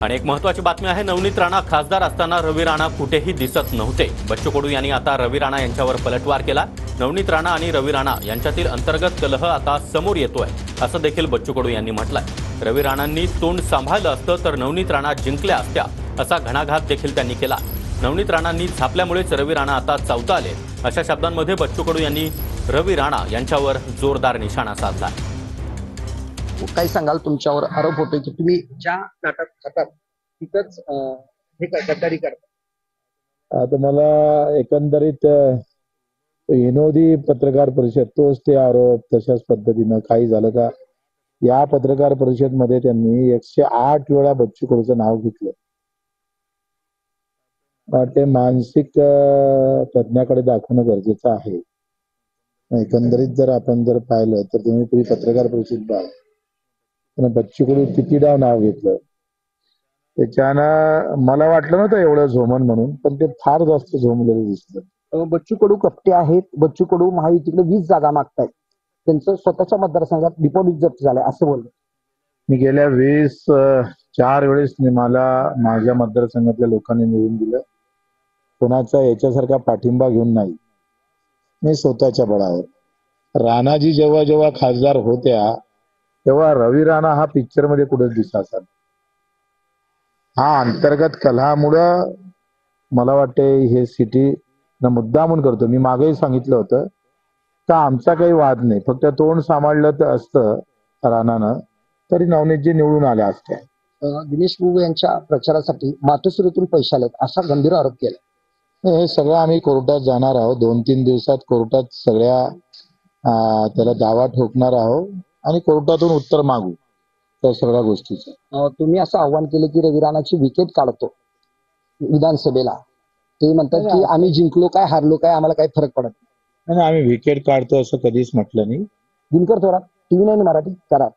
आणि एक महत्त्वाची बातमी आहे. नवनीत राणा खासदार असताना रवी राणा कुठेही दिसत नव्हते. बच्चू कडू यांनी आता रवी राणा यांच्यावर पलटवार केला. नवनीत राणा आणि रवी राणा यांच्यातील अंतर्गत कलह आता समोर येतोय असं देखील बच्चू कडू यांनी म्हटलंय. रवी राणांनी तोंड सांभाळलं असतं तर नवनीत राणा जिंकल्या असत्या असा घणाघात देखील त्यांनी केला. नवनीत राणांनी झापल्यामुळेच रवी राणा आता चावता आले अशा शब्दांमध्ये बच्चू कडू यांनी रवी राणा यांच्यावर जोरदार निशाणा साधला. काय सांगाल? तुमच्यावर आरोप होतोय की तुम्ही ज्या नाटक खातात तिथंच हे गद्दारी करता. आता मला एकंदरीत विनोदी पत्रकार परिषद तोच ते आरोप तशाच पद्धतीनं काही झालं का? या पत्रकार परिषद मध्ये त्यांनी 108 वेळा बच्चू कडूचं नाव घेतलं. ते मानसिक तज्ञाकडे दाखवणं गरजेचं आहे. एकंदरीत जर आपण पाहिलं तर तुम्ही पूर्वी पत्रकार परिषद पहा, बच्चू कडू कितीदा नाव घेतलं. त्याच्यानं मला वाटलं नव्हतं एवढं झोमन म्हणून, पण ते फार जास्त झोमलेलं दिसलं. बच्चू कडू कपटे आहेत. बच्चू कडू महायुतीकडे 20 जागा मागतायत. त्यांचं स्वतःच्या मतदारसंघात डिपॉझिट जप्त झालंय असं बोललं. मी गेल्या 4 वेळेस मला माझ्या मतदारसंघातल्या लोकांनी निवडून दिलं. कोणाचा याच्यासारखा पाठिंबा घेऊन नाही, मी स्वतःच्या बळावर. राणाजी जेव्हा जेव्हा खासदार होत्या तेव्हा रवी राणा हा पिक्चर मध्ये कुठेच दिसायचा. हा अंतर्गत कलहामुळं मला वाटते हे सिटी मुद्दामून करतो. मी मागेही सांगितलं होतं का आमचा काही वाद नाही, फक्त तोंड सांभाळलं तर असतं राणानं तरी नवनीतजी निवडून आल्या असत्या. दिनेश बुबे यांच्या प्रचारासाठी मातोश्रीतून पैसे आलेत असा गंभीर आरोप केला. हे सगळं आम्ही कोर्टात जाणार आहोत. 2-3 दिवसात कोर्टात सगळ्या त्याला दावा ठोकणार आहोत आणि कोर्टातून उत्तर मागू त्या सगळ्या गोष्टीचं. तुम्ही असं आव्हान केलं की रवी राणाची विकेट काढतो विधानसभेला. ते म्हणतात की आम्ही जिंकलो काय हारलो काय आम्हाला काही फरक पडत नाही. आम्ही विकेट काढतो असं कधीच म्हटलं नाही. दिनकर थोरात, TV9 मराठी, कराड.